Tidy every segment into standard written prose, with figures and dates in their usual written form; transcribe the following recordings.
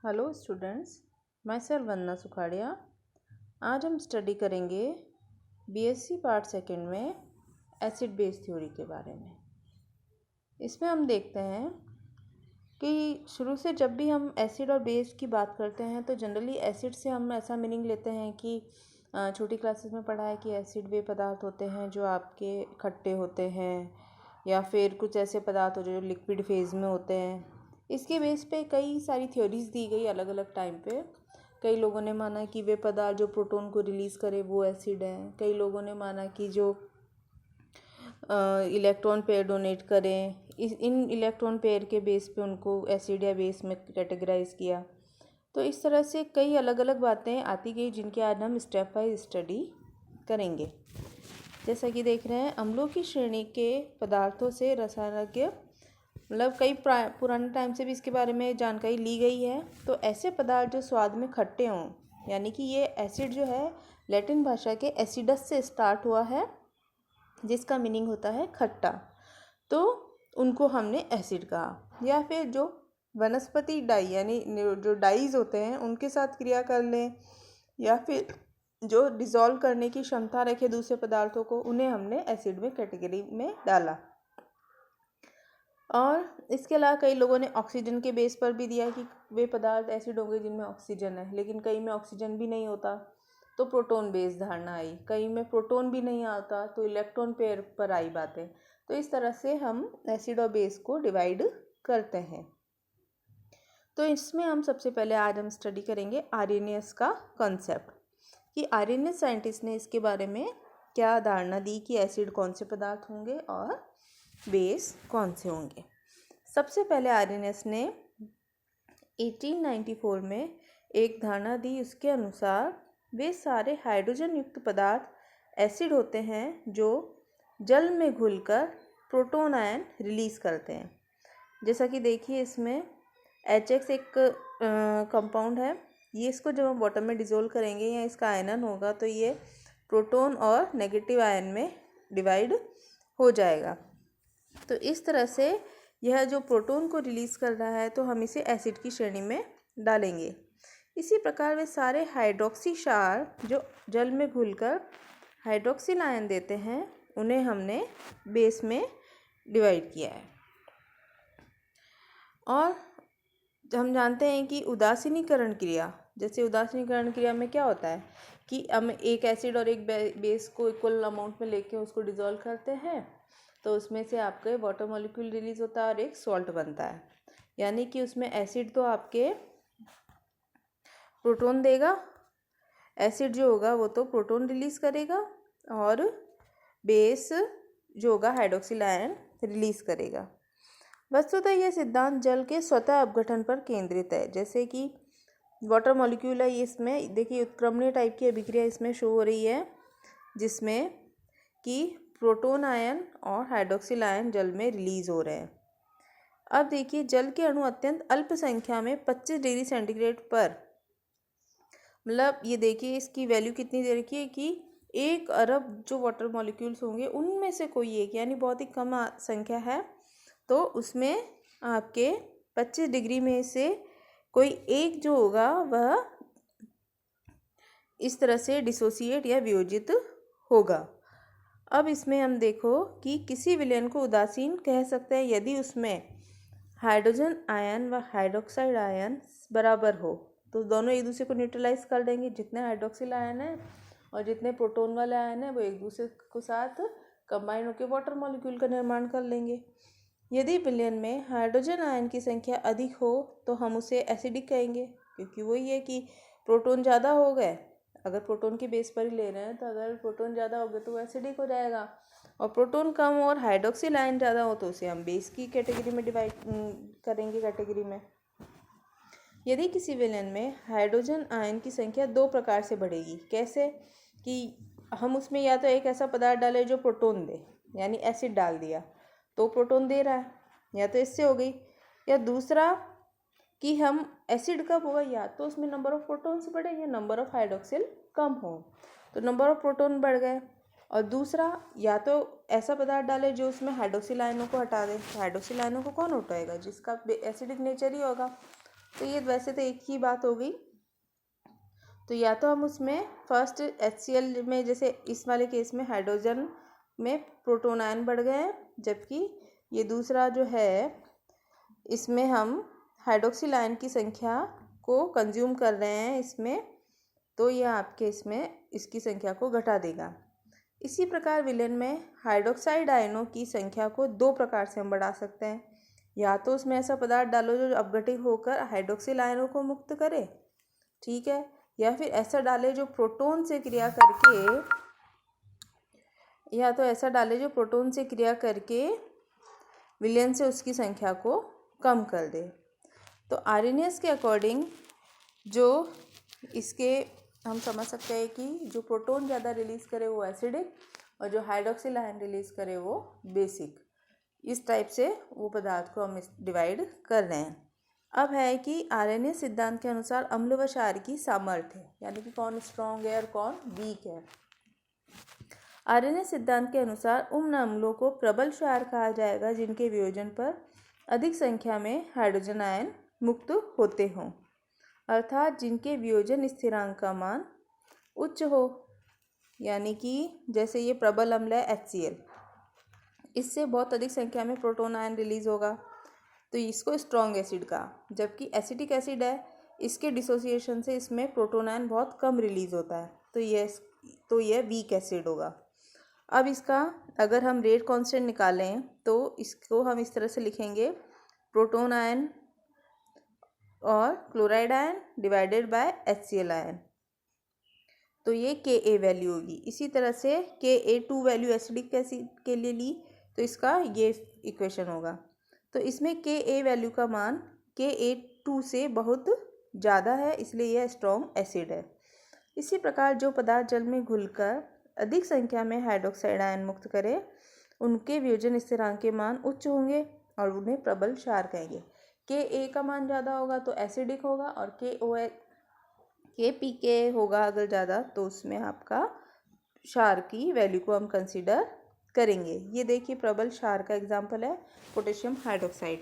Hello students, मैं sir वंदना सुखाड़िया। आज हम स्टडी करेंगे बीएससी पार्ट सेकंड में एसिड बेस थ्योरी के बारे में। इसमें हम देखते हैं कि शुरू से जब भी हम एसिड और बेस की बात करते हैं तो जनरली एसिड से हम ऐसा मीनिंग लेते हैं कि छोटी क्लासेस में पढ़ा है कि एसिड वे पदार्थ होते हैं जो आपके खट्टे होते हैं या फिर कुछ ऐसे पदार्थ होते हैं जो लिक्विड फेज में होते हैं। इसके बेस पे कई सारी थ्योरीज दी गई अलग अलग टाइम पे। कई लोगों ने माना कि वे पदार्थ जो प्रोटॉन को रिलीज़ करे वो एसिड है। कई लोगों ने माना कि जो इलेक्ट्रॉन पेयर डोनेट करें इन इलेक्ट्रॉन पेयर के बेस पे उनको एसिड या बेस में कैटेगराइज किया। तो इस तरह से कई अलग अलग बातें आती गई जिनके आज हम स्टेप बाय स्टडी करेंगे। जैसा कि देख रहे हैं, अम्लों की श्रेणी के पदार्थों से रसायनज्ञ मतलब कई पुराने टाइम से भी इसके बारे में जानकारी ली गई है। तो ऐसे पदार्थ जो स्वाद में खट्टे हों, यानी कि ये एसिड जो है लैटिन भाषा के एसिडस से स्टार्ट हुआ है जिसका मीनिंग होता है खट्टा, तो उनको हमने एसिड कहा। या फिर जो वनस्पति डाई यानी जो डाइज होते हैं उनके साथ क्रिया कर लें या फिर जो डिज़ोल्व करने की क्षमता रखे दूसरे पदार्थों को, उन्हें हमने एसिड में कैटेगरी में डाला। और इसके अलावा कई लोगों ने ऑक्सीजन के बेस पर भी दिया कि वे पदार्थ एसिड होंगे जिनमें ऑक्सीजन है, लेकिन कई में ऑक्सीजन भी नहीं होता तो प्रोटॉन बेस धारणा आई। कई में प्रोटॉन भी नहीं आता तो इलेक्ट्रॉन पेयर पर आई बातें। तो इस तरह से हम एसिड और बेस को डिवाइड करते हैं। तो इसमें हम सबसे पहले आज हम स्टडी करेंगे आर्रेनियस का कॉन्सेप्ट कि आर्रेनियस साइंटिस्ट ने इसके बारे में क्या धारणा दी कि एसिड कौन से पदार्थ होंगे और बेस कौन से होंगे। सबसे पहले आर्रेनियस ने 1894 में एक धारणा दी। उसके अनुसार वे सारे हाइड्रोजन युक्त पदार्थ एसिड होते हैं जो जल में घुलकर प्रोटॉन आयन रिलीज़ करते हैं। जैसा कि देखिए, इसमें HX एक कंपाउंड है। ये इसको जब हम वाटर में डिज़ोल्व करेंगे या इसका आयनन होगा तो ये प्रोटॉन और नेगेटिव आयन में डिवाइड हो जाएगा। तो इस तरह से यह जो प्रोटॉन को रिलीज़ कर रहा है तो हम इसे एसिड की श्रेणी में डालेंगे। इसी प्रकार वे सारे हाइड्रोक्सी क्षार जो जल में घुलकर हाइड्रोक्सिल आयन देते हैं उन्हें हमने बेस में डिवाइड किया है। और हम जानते हैं कि उदासीनीकरण क्रिया, जैसे उदासीनीकरण क्रिया में क्या होता है कि हम एक एसिड और एक बेस को इक्वल अमाउंट में लेके उसको डिज़ोल्व करते हैं तो उसमें से आपके वाटर मॉलिक्यूल रिलीज़ होता है और एक सॉल्ट बनता है। यानी कि उसमें एसिड तो आपके प्रोटॉन देगा, एसिड जो होगा वो तो प्रोटॉन रिलीज़ करेगा और बेस जो होगा हाइड्रोक्सिल आयन रिलीज़ करेगा। वस्तुतः यह सिद्धांत जल के स्वतः अपघटन पर केंद्रित है। जैसे कि वाटर मॉलिक्यूल है, इसमें देखिए उत्क्रमणीय टाइप की अभिक्रिया इसमें शो हो रही है जिसमें कि प्रोटॉन आयन और हाइड्रोक्सिल आयन जल में रिलीज़ हो रहे हैं। अब देखिए, जल के अणु अत्यंत अल्प संख्या में 25 डिग्री सेंटीग्रेड पर, मतलब ये देखिए इसकी वैल्यू कितनी दे रखी है कि 1 अरब जो वाटर मॉलिक्यूल्स होंगे उनमें से कोई एक, यानी बहुत ही कम संख्या है, तो उसमें आपके 25 डिग्री में से कोई एक जो होगा वह इस तरह से डिसोसिएट या वियोजित होगा। अब इसमें हम देखो कि किसी विलयन को उदासीन कह सकते हैं यदि उसमें हाइड्रोजन आयन व हाइड्रोक्साइड आयन बराबर हो, तो दोनों एक दूसरे को न्यूट्रलाइज कर देंगे। जितने हाइड्रोक्सिल आयन है और जितने प्रोटॉन वाले आयन है वो एक दूसरे के साथ कंबाइन होकर वाटर मॉलिक्यूल का निर्माण कर लेंगे। यदि विलयन में हाइड्रोजन आयन की संख्या अधिक हो तो हम उसे एसिडिक कहेंगे, क्योंकि वही है कि प्रोटॉन ज़्यादा हो गए। अगर प्रोटॉन के बेस पर ही ले रहे हैं तो अगर प्रोटॉन ज़्यादा हो गए तो वो एसिडिक हो जाएगा, और प्रोटॉन कम और हाइड्रोक्सिल आयन ज़्यादा हो तो उसे हम बेस की कैटेगरी में डिवाइड करेंगे कैटेगरी में। यदि किसी विलयन में हाइड्रोजन आयन की संख्या 2 प्रकार से बढ़ेगी। कैसे कि हम उसमें या तो एक ऐसा पदार्थ डालें जो प्रोटॉन दे, यानी एसिड डाल दिया तो प्रोटॉन दे रहा है, या तो इससे हो गई, या दूसरा कि हम एसिड कब होगा या तो उसमें नंबर ऑफ प्रोटॉन्स बढ़े या नंबर ऑफ हाइड्रोक्सिल कम हो, तो नंबर ऑफ प्रोटॉन बढ़ गए। और दूसरा, या तो ऐसा पदार्थ डाले जो उसमें हाइड्रोक्सिल आयनों को हटा दे। हाइड्रोक्सिल आयनों को कौन हटाएगा? जिसका एसिडिक नेचर ही होगा, तो ये वैसे तो एक ही बात हो गई। तो या तो हम उसमें फर्स्ट HCl में, जैसे इस वाले केस में हाइड्रोजन में प्रोटॉन आयन बढ़ गए हैं, जबकि ये दूसरा जो है इसमें हम हाइड्रोक्सिल आयन की संख्या को कंज्यूम कर रहे हैं इसमें, तो यह आपके इसमें इसकी संख्या को घटा देगा। इसी प्रकार विलेन में हाइड्रोक्साइड आयनों की संख्या को दो प्रकार से हम बढ़ा सकते हैं। या तो उसमें ऐसा पदार्थ डालो जो अपघटित होकर हाइड्रोक्सिल आयनों को मुक्त करे, ठीक है, या फिर ऐसा डाले जो प्रोटॉन से क्रिया करके विलेन से उसकी संख्या को कम कर दे। तो आर्हेनियस के अकॉर्डिंग जो इसके हम समझ सकते हैं कि जो प्रोटॉन ज़्यादा रिलीज़ करे वो एसिडिक और जो हाइड्रोक्सिल आयन रिलीज़ करे वो बेसिक। इस टाइप से वो पदार्थ को हम डिवाइड कर रहे हैं। अब है कि आर्हेनियस सिद्धांत के अनुसार अम्ल व क्षार की सामर्थ्य, यानी कि कौन स्ट्रॉन्ग है और कौन वीक है। आर्हेनियस सिद्धांत के अनुसार उन अम्लों को प्रबल क्षार कहा जाएगा जिनके वियोजन पर अधिक संख्या में हाइड्रोजन आयन मुक्त होते हों, अर्थात जिनके वियोजन स्थिरांक का मान उच्च हो। यानी कि जैसे ये प्रबल अम्ल है HCl, इससे बहुत अधिक संख्या में प्रोटॉन आयन रिलीज होगा, तो इसको स्ट्रॉन्ग एसिड कहा। जबकि एसिटिक एसिड है, इसके डिसोसिएशन से इसमें प्रोटॉन आयन बहुत कम रिलीज होता है, तो यह वीक एसिड होगा। अब इसका अगर हम रेट कांस्टेंट निकालें तो इसको हम इस तरह से लिखेंगे, प्रोटॉन आयन और chloride ion divided by HCl ion, तो ये Ka वैल्यू होगी। इसी तरह से Ka2 वैल्यू एसिडिक एसिड के लिए ली तो इसका ये इक्वेशन होगा। तो इसमें Ka वैल्यू का मान Ka2 से बहुत ज़्यादा है, इसलिए यह स्ट्रॉन्ग एसिड है। इसी प्रकार जो पदार्थ जल में घुलकर अधिक संख्या में हाइड्रोक्साइड आयन मुक्त करे, उनके वियोजन स्थिरांक के मान उच्च होंगे और उन्हें प्रबल क्षार कहेंगे। Ka का मान ज़्यादा होगा तो एसिडिक होगा, और Kpk होगा अगर ज़्यादा तो उसमें आपका क्षार की वैल्यू को हम कंसीडर करेंगे। ये देखिए प्रबल क्षार का एग्जाम्पल है पोटेशियम हाइड्रोक्साइड।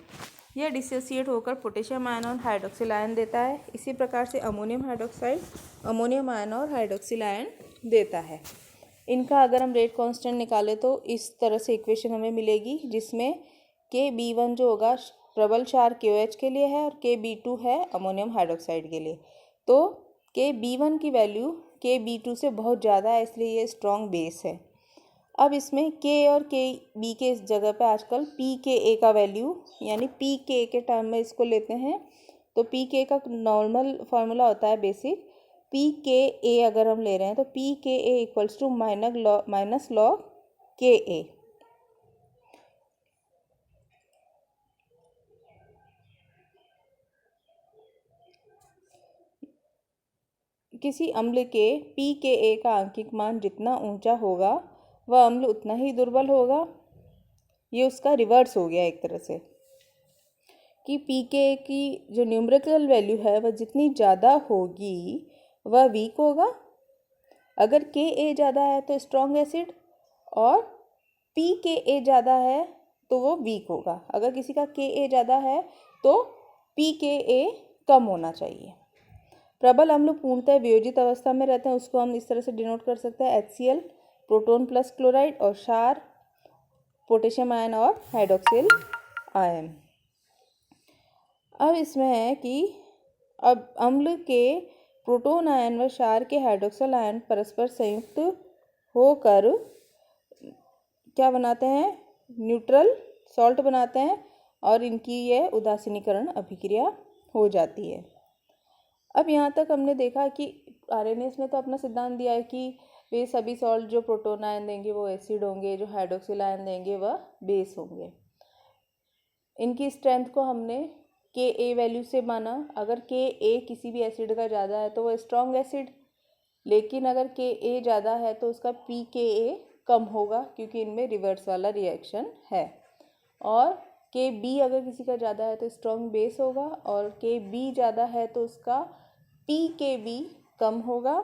यह डिसोसिएट होकर पोटेशियम आयन और हाइड्रोक्सिल आयन देता है। इसी प्रकार से अमोनियम हाइड्रोक्साइड अमोनियम आयन और हाइड्रोक्सिल आयन देता है। इनका अगर हम रेट कांस्टेंट निकालें तो इस तरह से इक्वेशन हमें मिलेगी, जिसमें Kb1 जो होगा प्रबल क्षार KOH के लिए है और Kb2 है अमोनियम हाइड्रोक्साइड के लिए। तो Kb1 की वैल्यू Kb2 से बहुत ज़्यादा है, इसलिए ये स्ट्रॉन्ग बेस है। अब इसमें K और Kb के इस जगह पे आजकल pKa का वैल्यू, यानी pK के टर्म में इसको लेते हैं। तो pK का नॉर्मल फार्मूला होता है बेसिक, pKa अगर हम ले रहे हैं तो pKa equals to minus log Ka। किसी अम्ल के pKa का आंकिक मान जितना ऊंचा होगा वह अम्ल उतना ही दुर्बल होगा। ये उसका रिवर्स हो गया एक तरह से, कि pKa की जो न्यूमेरिकल वैल्यू है वह जितनी ज़्यादा होगी वह वीक होगा। अगर Ka ज़्यादा है तो स्ट्रॉन्ग एसिड, और pKa ज़्यादा है तो वो वीक होगा। अगर किसी का Ka ज़्यादा है तो pKa कम होना चाहिए। प्रबल अम्ल पूर्णतः वियोजित अवस्था में रहते हैं, उसको हम इस तरह से डिनोट कर सकते हैं HCl प्रोटॉन प्लस क्लोराइड और क्षार पोटेशियम आयन और हाइड्रोक्सिल आयन। अब इसमें है कि अब अम्ल के प्रोटॉन आयन व क्षार के हाइड्रोक्सिल आयन परस्पर संयुक्त होकर क्या बनाते हैं, न्यूट्रल सॉल्ट बनाते हैं, और इनकी यह उदासीनीकरण अभिक्रिया हो जाती है। अब यहाँ तक हमने देखा कि आर्हेनियस ने तो अपना सिद्धांत दिया है कि वे सभी सॉल्ट जो प्रोटॉन आयन देंगे वो एसिड होंगे, जो हाइड्रोक्सिल आयन देंगे वह बेस होंगे। इनकी स्ट्रेंथ को हमने Ka वैल्यू से माना। अगर Ka किसी भी एसिड का ज़्यादा है तो वह स्ट्रॉन्ग एसिड, लेकिन अगर Ka ज़्यादा है तो उसका pKa कम होगा, क्योंकि इनमें रिवर्स वाला रिएक्शन है। और Kb अगर किसी का ज़्यादा है तो स्ट्रॉन्ग बेस होगा, और Kb ज़्यादा है तो उसका pKb कम होगा,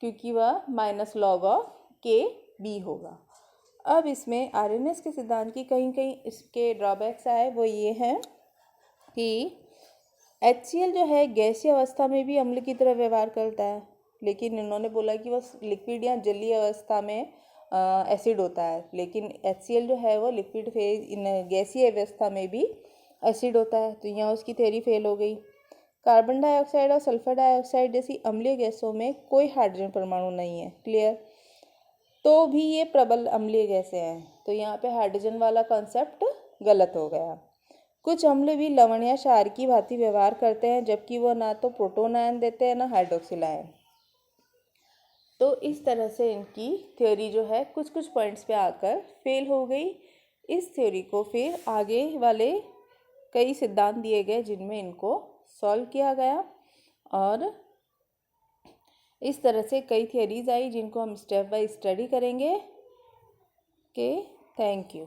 क्योंकि वह माइनस लॉग ऑफ Kb होगा। अब इसमें आर्हेनियस के सिद्धांत की कहीं कहीं इसके ड्रॉबैक्स आए, वो ये हैं कि HCl जो है गैसीय अवस्था में भी अम्ल की तरह व्यवहार करता है, लेकिन इन्होंने बोला कि वह लिक्विड या जलीय अवस्था में एसिड होता है, लेकिन HCl जो है वो लिक्विड फेज इन गैसीय अवस्था में भी एसिड होता है। तो यहाँ उसकी थ्योरी फेल हो गई। कार्बन डाइऑक्साइड और सल्फर डाइऑक्साइड जैसी अम्लीय गैसों में कोई हाइड्रोजन परमाणु नहीं है, क्लियर। तो भी ये प्रबल अम्लीय गैसें हैं, तो यहाँ पे हाइड्रोजन वाला कॉन्सेप्ट गलत हो गया। कुछ अम्ल भी लवण या क्षार की भांति व्यवहार करते हैं, जबकि वह ना तो प्रोटोन आयन देते हैं ना हाइड्रोक्सिल आयन। तो इस तरह से इनकी थ्योरी जो है कुछ कुछ पॉइंट्स पे आकर फेल हो गई। इस थ्योरी को फिर आगे वाले कई सिद्धांत दिए गए जिनमें इनको सॉल्व किया गया, और इस तरह से कई थ्योरीज आई जिनको हम स्टेप बाय स्टडी करेंगे। Thank you.